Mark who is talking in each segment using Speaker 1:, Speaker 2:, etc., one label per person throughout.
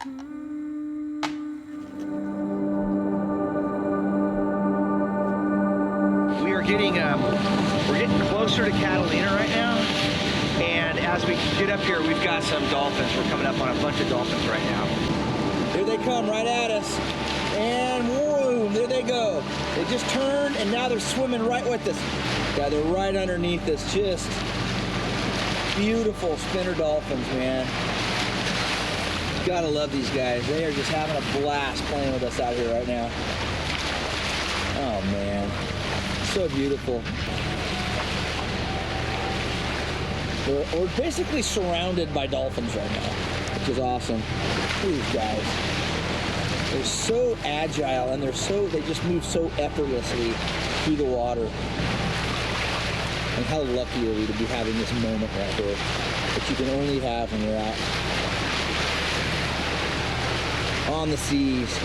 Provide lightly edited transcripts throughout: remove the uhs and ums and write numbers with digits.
Speaker 1: We're getting closer to Catalina right now, and as we get up here, we've got some dolphins. We're coming up on a bunch of dolphins right now.
Speaker 2: Here they come right at us, and whoa, there they go. They just turned, and now they're swimming right with us. Yeah, they're right underneath us. Just beautiful spinner dolphins, man. Gotta love these guys. They are just having a blast playing with us out here right now. Oh man, so beautiful. We're basically surrounded by dolphins right now, which is awesome. Look at these guys. They're so agile, and they just move so effortlessly through the water. And how lucky are we to be having this moment right here that you can only have when you're out on the seas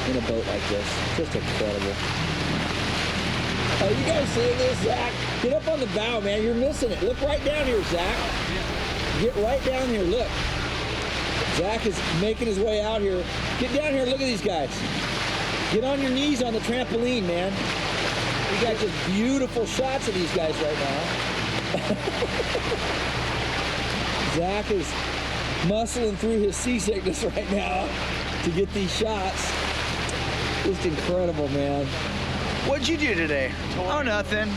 Speaker 2: in a boat like this. Just incredible. Oh, you guys see this, Zach? Get up on the bow, man. You're missing it. Look right down here, Zach. Get right down here. Look. Zach is making his way out here. Get down here. Look at these guys. Get on your knees on the trampoline, man. We got just beautiful shots of these guys right now. Zach is muscling through his seasickness right now to get these shots. Just incredible, man.
Speaker 1: What'd you do today? Oh, nothing.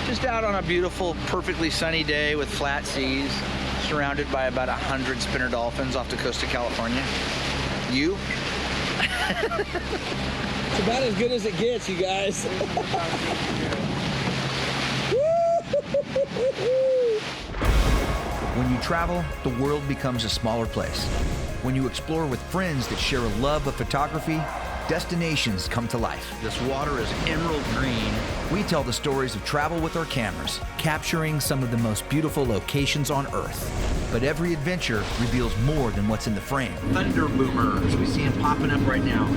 Speaker 1: Just out on a beautiful, perfectly sunny day with flat seas, surrounded by about 100 spinner dolphins off the coast of California. You?
Speaker 2: It's about as good as it gets, you guys.
Speaker 3: When you travel, the world becomes a smaller place. When you explore with friends that share a love of photography, destinations come to life.
Speaker 1: This water is emerald green.
Speaker 3: We tell the stories of travel with our cameras, capturing some of the most beautiful locations on Earth. But every adventure reveals more than what's in the frame.
Speaker 1: Thunder boomers, we see them popping up right now.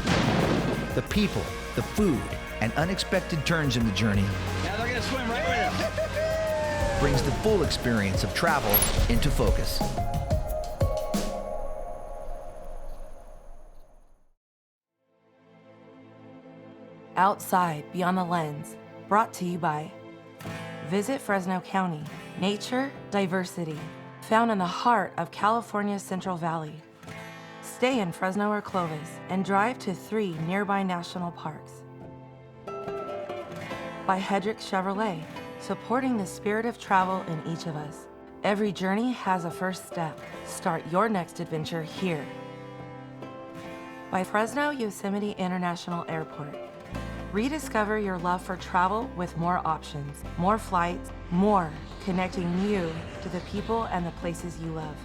Speaker 3: The people, the food, and unexpected turns in the journey
Speaker 1: Now they're gonna swim right with us.
Speaker 3: brings the full experience of travel into focus.
Speaker 4: Outside Beyond the Lens, brought to you by Visit Fresno County, nature, diversity, found in the heart of California's Central Valley. Stay in Fresno or Clovis and drive to 3 nearby national parks. By Hedrick Chevrolet, supporting the spirit of travel in each of us. Every journey has a first step. Start your next adventure here. By Fresno Yosemite International Airport. Rediscover your love for travel with more options, more flights, more connecting you to the people and the places you love.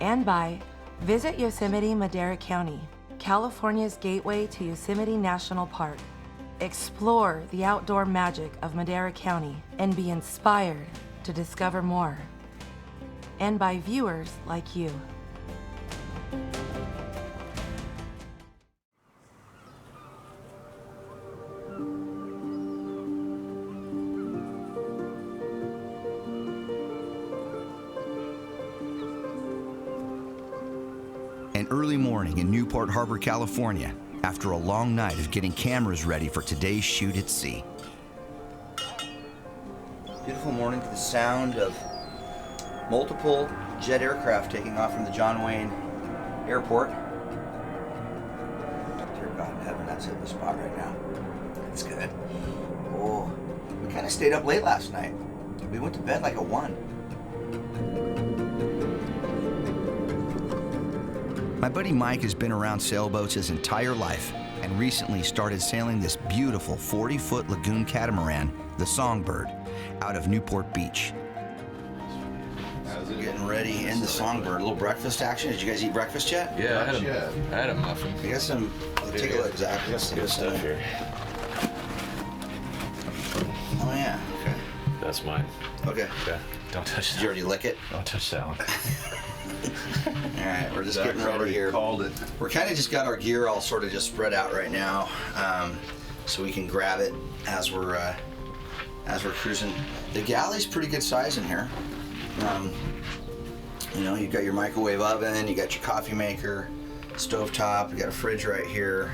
Speaker 4: And by Visit Yosemite Madera County, California's gateway to Yosemite National Park. Explore the outdoor magic of Madera County and be inspired to discover more. And by viewers like you.
Speaker 3: An early morning in Newport Harbor, California, after a long night of getting cameras ready for today's shoot at sea. Beautiful morning to the sound of multiple jet aircraft taking off from the John Wayne Airport. Dear God in heaven, that's hit the spot right now. That's good. Oh, we kind of stayed up late last night. We went to bed like a 1. My buddy Mike has been around sailboats his entire life and recently started sailing this beautiful 40-foot lagoon catamaran, the Songbird, out of Newport Beach. Getting ready in the Songbird. A little breakfast action. Did you guys eat breakfast yet?
Speaker 5: Yeah, I had a muffin.
Speaker 3: We got some. Take a look, Zach.
Speaker 5: We got some good stuff here.
Speaker 3: Oh yeah. Okay.
Speaker 5: That's mine.
Speaker 3: Okay.
Speaker 5: Okay. Don't touch
Speaker 3: Did
Speaker 5: that.
Speaker 3: you already lick it?
Speaker 5: Don't touch that one.
Speaker 3: All right, we're just getting ready here.
Speaker 5: Called it.
Speaker 3: We're kind of just got our gear all sort of just spread out right now, so we can grab it as we're cruising. The galley's pretty good size in here. You know, you've got your microwave oven, you got your coffee maker, stovetop, you got a fridge right here.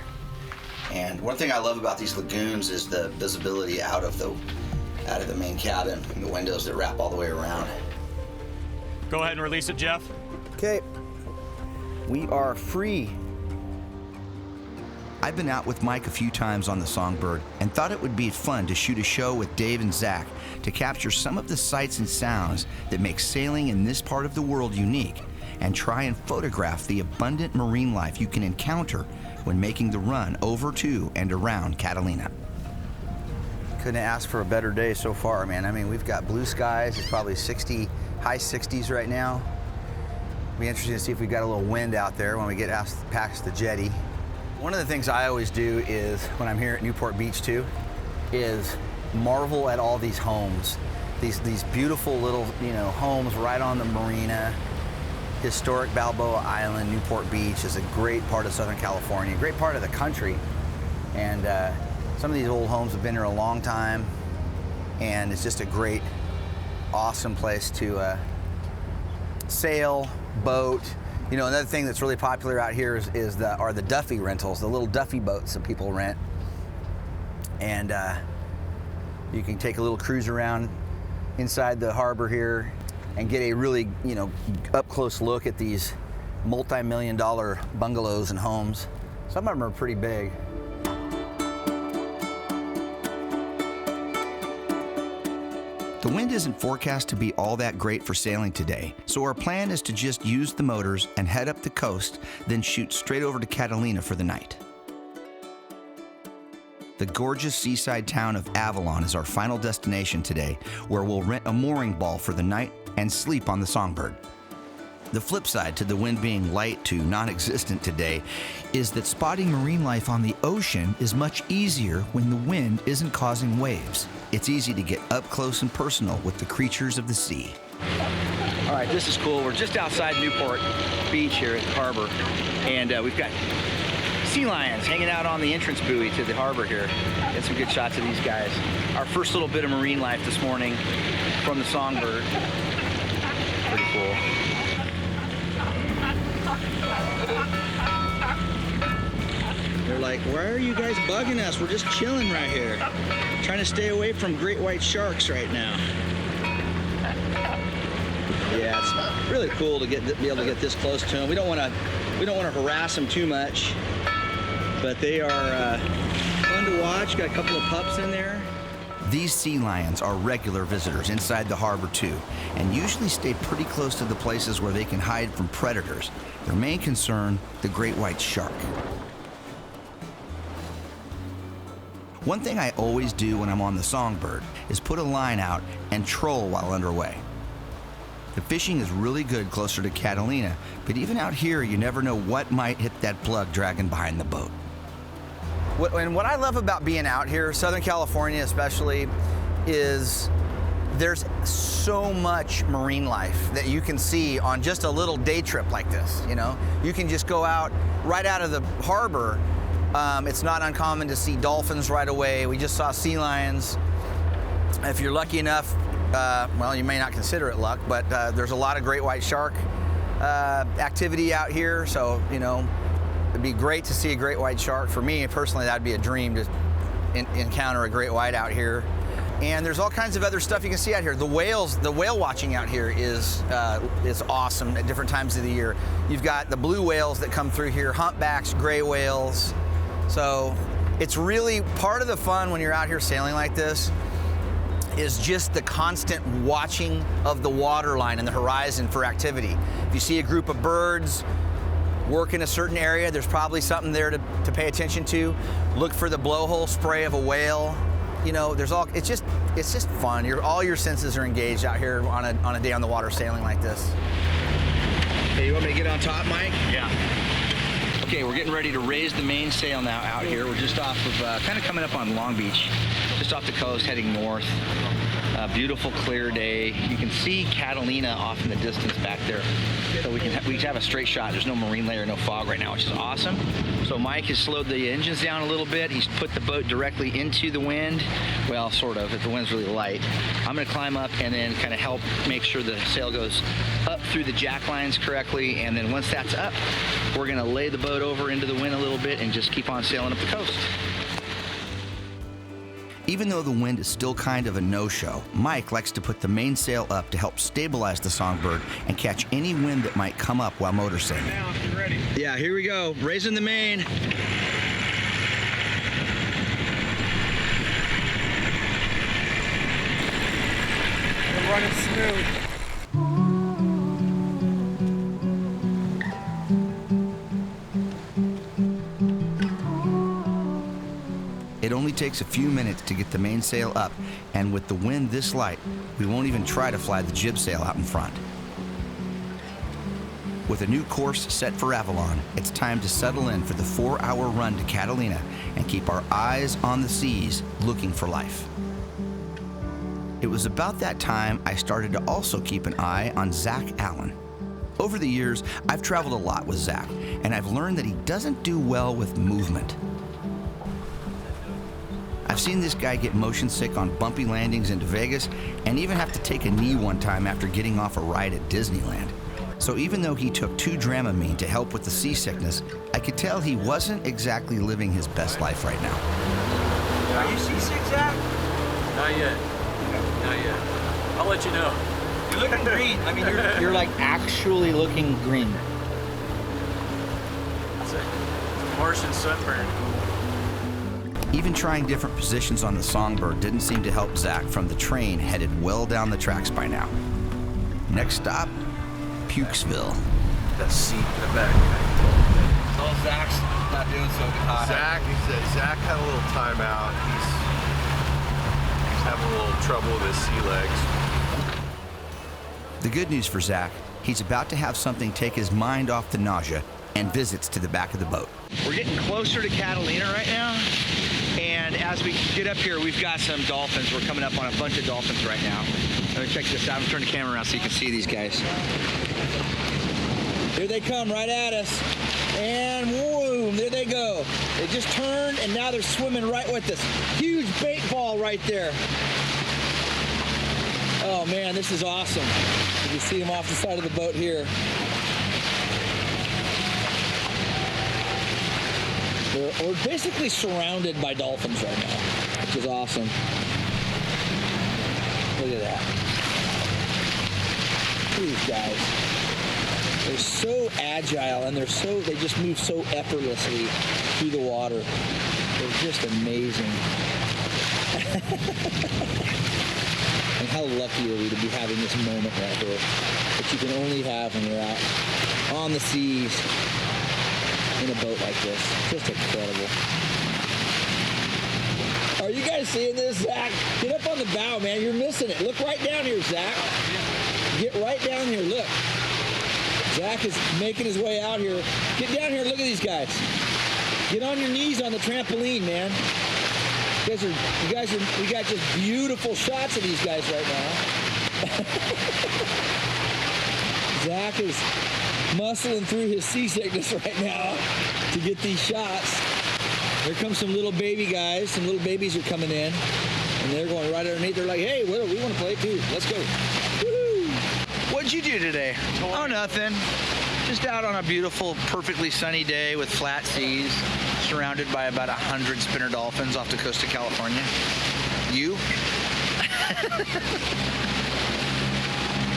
Speaker 3: And one thing I love about these lagoons is the visibility out of the main cabin and the windows that wrap all the way around.
Speaker 6: Go ahead and release it, Jeff.
Speaker 3: Okay, we are free.
Speaker 7: I've been out with Mike a few times on the Songbird and thought it would be fun to shoot a show with Dave and Zach to capture some of the sights and sounds that make sailing in this part of the world unique and try and photograph the abundant marine life you can encounter when making the run over to and around Catalina.
Speaker 3: Couldn't ask for a better day so far, man. I mean, we've got blue skies. It's probably 60, high 60s right now. Be interesting to see if we've got a little wind out there when we get past the jetty. One of the things I always do is, when I'm here at Newport Beach too, is marvel at all these homes. These beautiful little, homes right on the marina. Historic Balboa Island, Newport Beach is a great part of Southern California, a great part of the country. And some of these old homes have been here a long time, and it's just a great, awesome place to sail, boat. Another thing that's really popular out here are the Duffy rentals, the little Duffy boats that people rent. And you can take a little cruise around inside the harbor here and get a really, up close look at these multi-million-dollar bungalows and homes. Some of them are pretty big.
Speaker 7: The wind isn't forecast to be all that great for sailing today, so our plan is to just use the motors and head up the coast, then shoot straight over to Catalina for the night. The gorgeous seaside town of Avalon is our final destination today, where we'll rent a mooring ball for the night and sleep on the Songbird. The flip side to the wind being light to non-existent today is that spotting marine life on the ocean is much easier when the wind isn't causing waves. It's easy to get up close and personal with the creatures of the sea.
Speaker 1: All right, this is cool. We're just outside Newport Beach here at the harbor, and we've got sea lions hanging out on the entrance buoy to the harbor here. Get some good shots of these guys. Our first little bit of marine life this morning from the Songbird. Pretty cool. They're like, why are you guys bugging us? We're just chilling right here. Trying to stay away from great white sharks right now. Yeah, it's really cool to be able to get this close to them. We don't want to harass them too much, but they are fun to watch. Got a couple of pups in there.
Speaker 7: These sea lions are regular visitors inside the harbor too, and usually stay pretty close to the places where they can hide from predators. Their main concern, the great white shark. One thing I always do when I'm on the Songbird is put a line out and troll while underway. The fishing is really good closer to Catalina, but even out here, you never know what might hit that plug dragging behind the boat.
Speaker 3: And what I love about being out here, Southern California especially, is there's so much marine life that you can see on just a little day trip like this. You can just go out right out of the harbor. It's not uncommon to see dolphins right away. We just saw sea lions. If you're lucky enough, well, you may not consider it luck, but there's a lot of great white shark activity out here. So, it'd be great to see a great white shark. For me personally, that'd be a dream to encounter a great white out here. And there's all kinds of other stuff you can see out here. The whale watching out here is awesome at different times of the year. You've got the blue whales that come through here, humpbacks, gray whales. So it's really part of the fun when you're out here sailing like this is just the constant watching of the water line and the horizon for activity. If you see a group of birds work in a certain area, there's probably something there to pay attention to. Look for the blowhole spray of a whale. It's just fun. All your senses are engaged out here on a day on the water sailing like this.
Speaker 1: Hey, you want me to get on top, Mike?
Speaker 6: Yeah.
Speaker 1: Okay, we're getting ready to raise the mainsail now out here. We're just off of, kind of coming up on Long Beach just off the coast, heading north. Beautiful, clear day. You can see Catalina off in the distance back there. So we can have a straight shot. There's no marine layer, no fog right now, which is awesome. So Mike has slowed the engines down a little bit. He's put the boat directly into the wind. Well, sort of, if the wind's really light. I'm gonna climb up and then kind of help make sure the sail goes up through the jack lines correctly. And then once that's up, we're gonna lay the boat over into the wind a little bit and just keep on sailing up the coast.
Speaker 7: Even though the wind is still kind of a no-show, Mike likes to put the mainsail up to help stabilize the Songbird and catch any wind that might come up while motor sailing.
Speaker 6: Now, if you're ready.
Speaker 1: Yeah, here we go. Raising the main.
Speaker 2: We're running smooth.
Speaker 7: It only takes a few minutes to get the mainsail up, and with the wind this light, we won't even try to fly the jib sail out in front. With a new course set for Avalon, it's time to settle in for the 4-hour run to Catalina and keep our eyes on the seas looking for life. It was about that time I started to also keep an eye on Zach Allen. Over the years, I've traveled a lot with Zach, and I've learned that he doesn't do well with movement. I've seen this guy get motion sick on bumpy landings into Vegas and even have to take a knee one time after getting off a ride at Disneyland. So even though he took 2 Dramamine to help with the seasickness, I could tell he wasn't exactly living his best life right now.
Speaker 3: Are you seasick, Zach?
Speaker 5: Not yet. Not yet. I'll let you know.
Speaker 3: You're looking green. I mean,
Speaker 1: You're like actually looking green.
Speaker 5: It's a Martian sunburn.
Speaker 7: Even trying different positions on the Songbird didn't seem to help Zach from the train headed well down the tracks by now. Next stop, Pukesville.
Speaker 5: That seat in the back.
Speaker 3: oh, Zach's not doing so good.
Speaker 8: Zach, he said Zach had a little timeout. He's having a little trouble with his sea legs.
Speaker 7: The good news for Zach, he's about to have something take his mind off the nausea and visits to the back of the boat.
Speaker 1: We're getting closer to Catalina right now. And as we get up here, we've got some dolphins. We're coming up on a bunch of dolphins right now. Let me check this out. I'm turning the camera around so you can see these guys. Here they come right at us. And boom, there they go. They just turned and now they're swimming right with us. Huge bait ball right there. Oh man, this is awesome. You can see them off the side of the boat here. We're basically surrounded by dolphins right now, which is awesome. Look at that. Look at these guys. They're so agile and they just move so effortlessly through the water. They're just amazing. And how lucky are we to be having this moment right here that you can only have when you're out on the seas in a boat like this. Just incredible. Are you guys seeing this, Zach? Get up on the bow, man. You're missing it. Look right down here, Zach. Get right down here. Look. Zach is making his way out here. Get down here. Look at these guys. Get on your knees on the trampoline, man. We got just beautiful shots of these guys right now. Zach is muscling through his seasickness right now to get these shots. Here comes some little baby guys. Some little babies are coming in, and they're going right underneath. They're like, hey, we want to play too. Let's go. Woo-hoo. What'd you do today? Oh, nothing. Just out on a beautiful, perfectly sunny day with flat seas, surrounded by about 100 spinner dolphins off the coast of California. You?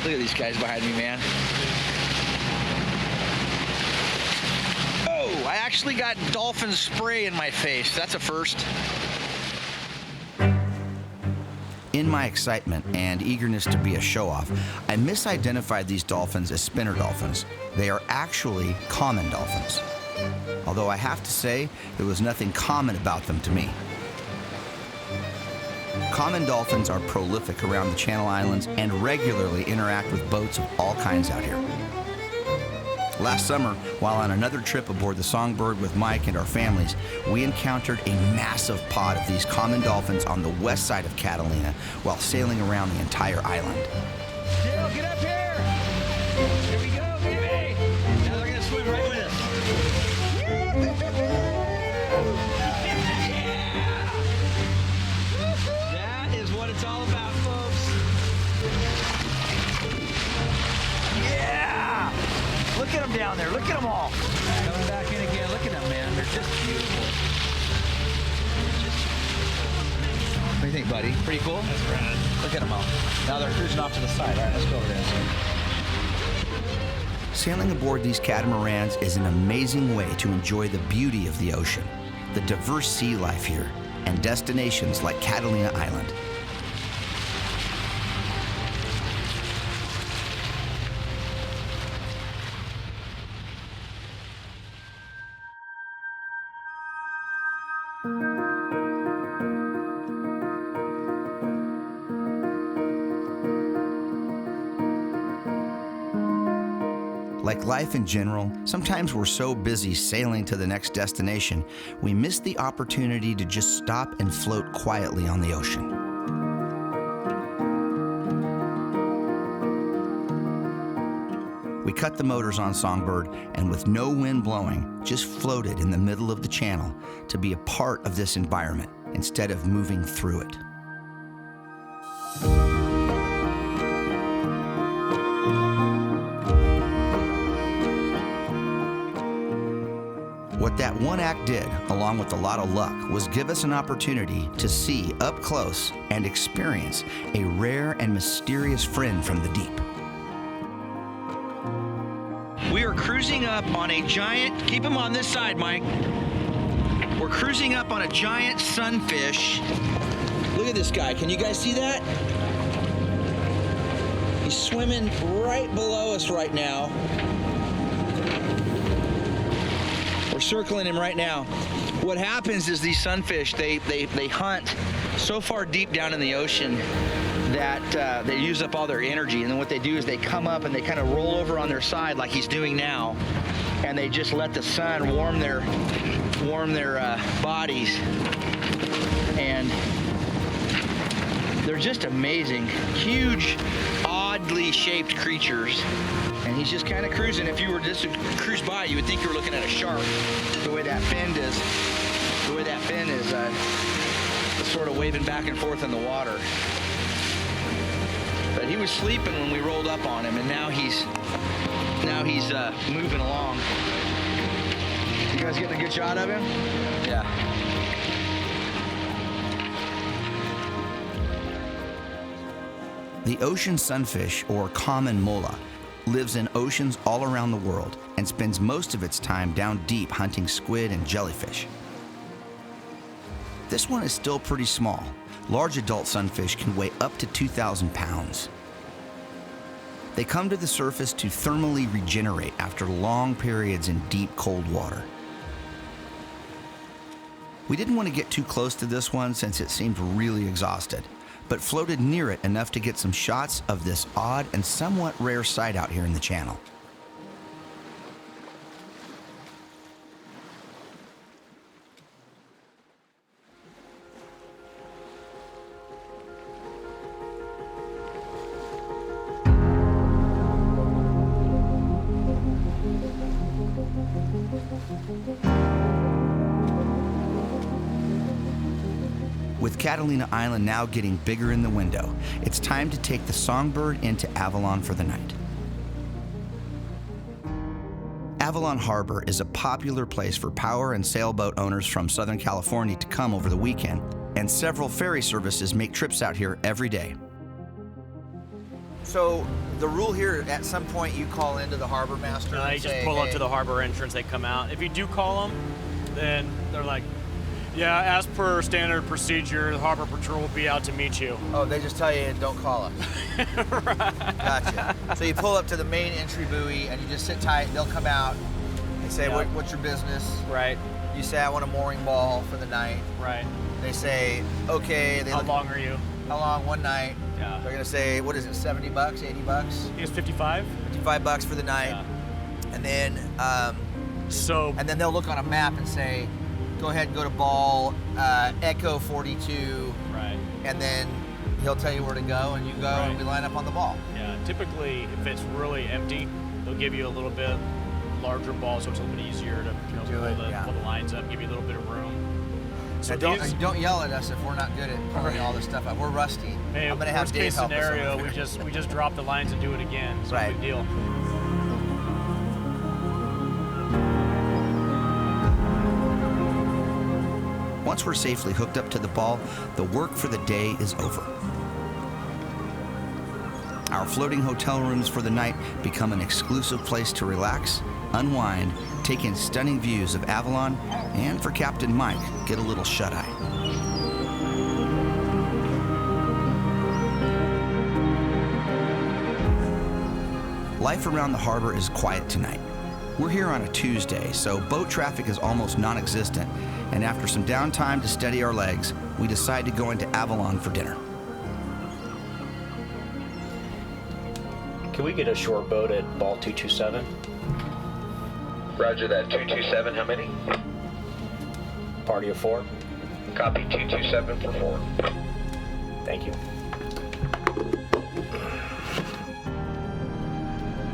Speaker 1: Look at these guys behind me, man. Oh, I actually got dolphin spray in my face. That's a first.
Speaker 7: In my excitement and eagerness to be a show-off, I misidentified these dolphins as spinner dolphins. They are actually common dolphins. Although I have to say, there was nothing common about them to me. Common dolphins are prolific around the Channel Islands and regularly interact with boats of all kinds out here. Last summer, while on another trip aboard the Songbird with Mike and our families, we encountered a massive pod of these common dolphins on the west side of Catalina while sailing around the entire island.
Speaker 1: Jill, get up here! Here we go, baby! Now they're gonna swim right with us. That is what it's all about, folks. Yeah! Look at them down there. Look at them all. Coming back in again. Look at them, man. They're just beautiful. What do you think, buddy? Pretty cool? That's rad. Look at them all. Now they're cruising off to the side. All right, let's go over there.
Speaker 7: Sailing aboard these catamarans is an amazing way to enjoy the beauty of the ocean, the diverse sea life here, and destinations like Catalina Island. Like life in general, sometimes we're so busy sailing to the next destination, we miss the opportunity to just stop and float quietly on the ocean. We cut the motors on Songbird and with no wind blowing, just floated in the middle of the channel to be a part of this environment instead of moving through it. What that one act did, along with a lot of luck, was give us an opportunity to see up close and experience a rare and mysterious friend from the deep.
Speaker 1: We are cruising up on a giant, keep him on this side, Mike. We're cruising up on a giant sunfish. Look at this guy. Can you guys see that? He's swimming right below us right now. We're circling him right now. What happens is these sunfish, they hunt so far deep down in the ocean that they use up all their energy. And then what they do is they come up and they kind of roll over on their side like he's doing now. And they just let the sun warm their bodies. And they're just amazing. Huge, oddly shaped creatures. And he's just kind of cruising. If you were just to cruise by, you would think you were looking at a shark. The way that fin is, sort of waving back and forth in the water. But he was sleeping when we rolled up on him, and now he's moving along. You guys getting a good shot of him? Yeah.
Speaker 7: The ocean sunfish, or common mola, lives in oceans all around the world and spends most of its time down deep hunting squid and jellyfish. This one is still pretty small. Large adult sunfish can weigh up to 2,000 pounds. They come to the surface to thermally regenerate after long periods in deep, cold water. We didn't want to get too close to this one since it seemed really exhausted, but floated near it enough to get some shots of this odd and somewhat rare sight out here in the channel. With Catalina Island now getting bigger in the window, it's time to take the Songbird into Avalon for the night. Avalon Harbor is a popular place for power and sailboat owners from Southern California to come over the weekend, and several ferry services make trips out here every day.
Speaker 3: So the rule here, at some point you call into the harbor master
Speaker 6: You
Speaker 3: and
Speaker 6: just
Speaker 3: say,
Speaker 6: pull up
Speaker 3: "Hey."
Speaker 6: to the harbor entrance, they come out. If you do call them, then they're like, yeah, as per standard procedure, the harbor patrol will be out to meet you.
Speaker 3: Oh, they just tell you, don't call us.
Speaker 6: Right.
Speaker 3: Gotcha. So you pull up to the main entry buoy and you just sit tight. They'll come out and say,
Speaker 6: Yeah.
Speaker 3: what's your business?
Speaker 6: Right,
Speaker 3: You say, I want a mooring ball for the night.
Speaker 6: right.
Speaker 3: They say, okay. They
Speaker 6: How
Speaker 3: look,
Speaker 6: long are you?
Speaker 3: how long? One night.
Speaker 6: Yeah.
Speaker 3: They're gonna say, what is it, $70, $80?
Speaker 6: I think it's 55.
Speaker 3: $55 for the night.
Speaker 6: Yeah.
Speaker 3: And then
Speaker 6: So
Speaker 3: and then they'll look on a map and say, go ahead and go to ball, Echo 42,
Speaker 6: right.
Speaker 3: and then he'll tell you where to go, and you go, and we line up on the ball.
Speaker 6: Yeah, typically, if it's really empty, they'll give you a little bit larger ball, so it's a little bit easier to pull the lines up, give you a little bit of room. So
Speaker 3: Don't yell at us if we're not good at pulling all this stuff up. We're rusty.
Speaker 6: Hey,
Speaker 3: I'm gonna have
Speaker 6: worst
Speaker 3: Dave
Speaker 6: case
Speaker 3: help us
Speaker 6: scenario,
Speaker 3: over
Speaker 6: we
Speaker 3: there.
Speaker 6: just drop the lines and do it again. It's no
Speaker 3: Right.
Speaker 6: big deal.
Speaker 7: Once we're safely hooked up to the ball, the work for the day is over. Our floating hotel rooms for the night become an exclusive place to relax, unwind, take in stunning views of Avalon, and for Captain Mike, get a little shut-eye. Life around the harbor is quiet tonight. We're here on a Tuesday, so boat traffic is almost non-existent, and after some downtime to steady our legs, we decide to go into Avalon for dinner.
Speaker 9: Can we get a short boat at ball 227?
Speaker 10: Roger that. 227, how many?
Speaker 9: Party of 4?
Speaker 10: Copy 227 for 4.
Speaker 9: Thank you.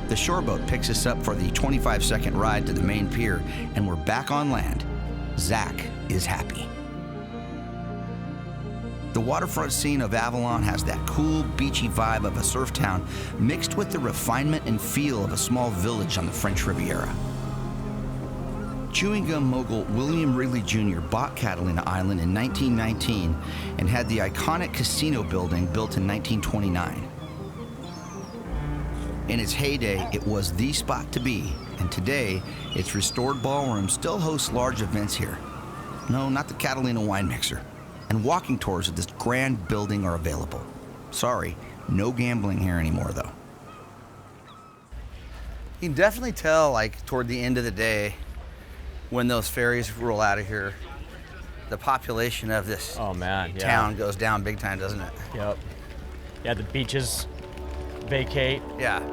Speaker 7: The shoreboat picks us up for the 25-second ride to the main pier, and we're back on land. Zach is happy. The waterfront scene of Avalon has that cool, beachy vibe of a surf town mixed with the refinement and feel of a small village on the French Riviera. Chewing gum mogul William Wrigley Jr. bought Catalina Island in 1919 and had the iconic casino building built in 1929. In its heyday, it was the spot to be, and today, its restored ballroom still hosts large events here. No, not the Catalina Wine Mixer. And walking tours of this grand building are available. Sorry, no gambling here anymore, though.
Speaker 3: You can definitely tell, like, toward the end of the day, when those ferries roll out of here, the population of this town goes down big time, doesn't it?
Speaker 6: Yep. Yeah, the beaches vacate.
Speaker 3: Yeah.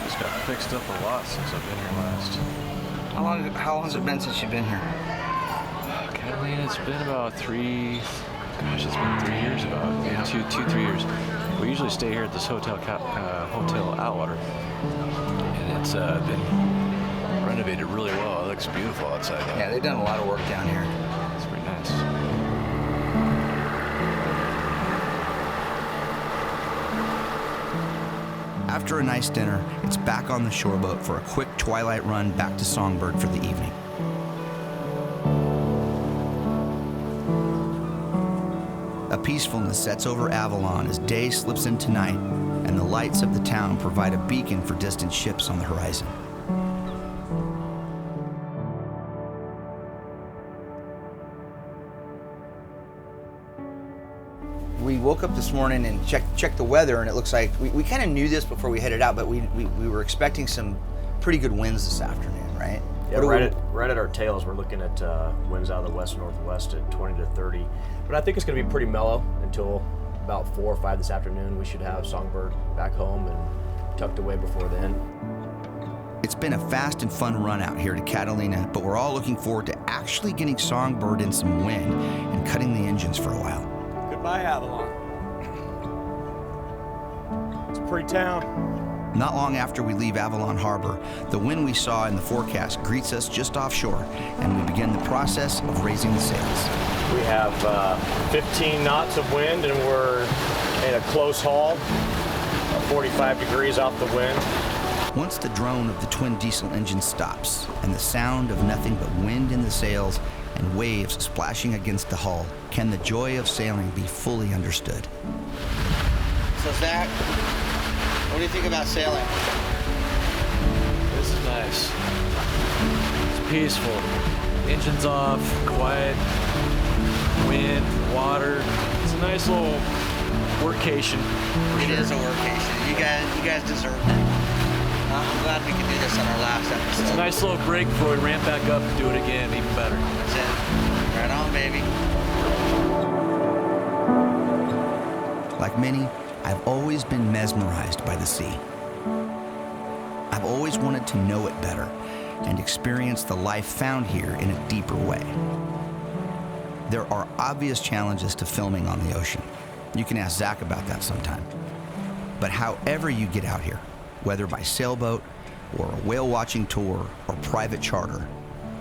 Speaker 8: It's got fixed up a lot since I've been here last.
Speaker 3: How long has it been since you've been here?
Speaker 8: Catalina, it's been about it's been 3 years about. Yeah, 3 years. We usually stay here at this hotel, Hotel Outwater. And it's been renovated really well. It looks beautiful outside though.
Speaker 3: Yeah, they've done a lot of work down here.
Speaker 8: It's pretty nice.
Speaker 7: After a nice dinner, it's back on the shoreboat for a quick twilight run back to Songbird for the evening. A peacefulness sets over Avalon as day slips into night, and the lights of the town provide a beacon for distant ships on the horizon.
Speaker 3: We woke up this morning and checked the weather, and it looks like we kind of knew this before we headed out, but we were expecting some pretty good winds this afternoon, right?
Speaker 9: Yeah, right at our tails, we're looking at winds out of the west-northwest at 20 to 30. But I think it's going to be pretty mellow until about 4 or 5 this afternoon. We should have Songbird back home and tucked away before then.
Speaker 7: It's been a fast and fun run out here to Catalina, but we're all looking forward to actually getting Songbird in some wind and cutting the engines for a while.
Speaker 6: Goodbye, Avalon. It's a pretty town.
Speaker 7: Not long after we leave Avalon Harbor, the wind we saw in the forecast greets us just offshore, and we begin the process of raising the sails.
Speaker 9: We have 15 knots of wind, and we're in a close haul, 45 degrees off the wind.
Speaker 7: Once the drone of the twin diesel engine stops, and the sound of nothing but wind in the sails and waves splashing against the hull, can the joy of sailing be fully understood.
Speaker 3: So Zach, what do you think about sailing?
Speaker 5: This is nice. It's peaceful. Engines off, quiet, wind, water. It's a nice little workation.
Speaker 3: It is a workation. You guys deserve it. I'm glad we can do this on our last episode.
Speaker 5: It's a nice little break before we ramp back up and do it again, even better.
Speaker 3: That's it. Right on, baby.
Speaker 7: Like many, I've always been mesmerized by the sea. I've always wanted to know it better and experience the life found here in a deeper way. There are obvious challenges to filming on the ocean. You can ask Zach about that sometime. But however you get out here, whether by sailboat or a whale watching tour or private charter,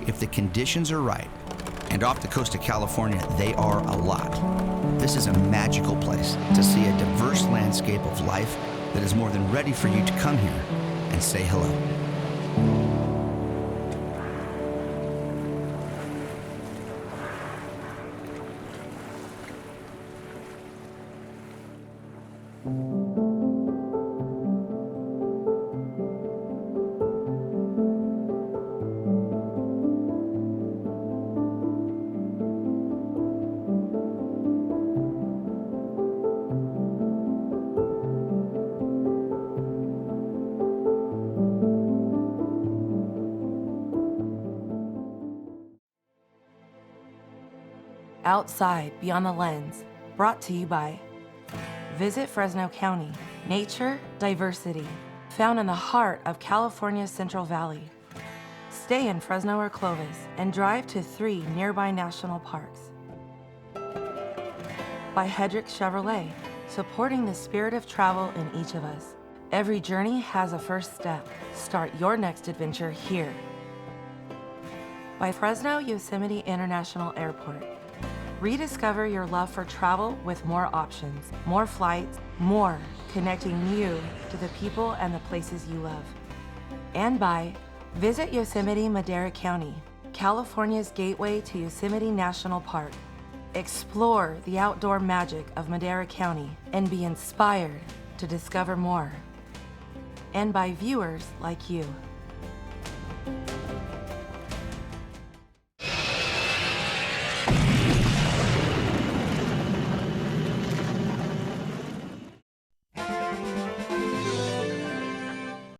Speaker 7: if the conditions are right, and off the coast of California they are a lot, this is a magical place to see a diverse landscape of life that is more than ready for you to come here and say hello.
Speaker 4: Outside Beyond the Lens, brought to you by Visit Fresno County, nature, diversity, found in the heart of California's Central Valley. Stay in Fresno or Clovis and drive to 3 nearby national parks. By Hedrick Chevrolet, supporting the spirit of travel in each of us. Every journey has a first step. Start your next adventure here. By Fresno Yosemite International Airport. Rediscover your love for travel with more options, more flights, more connecting you to the people and the places you love. And by Visit Yosemite Madera County, California's gateway to Yosemite National Park. Explore the outdoor magic of Madera County and be inspired to discover more. And by viewers like you.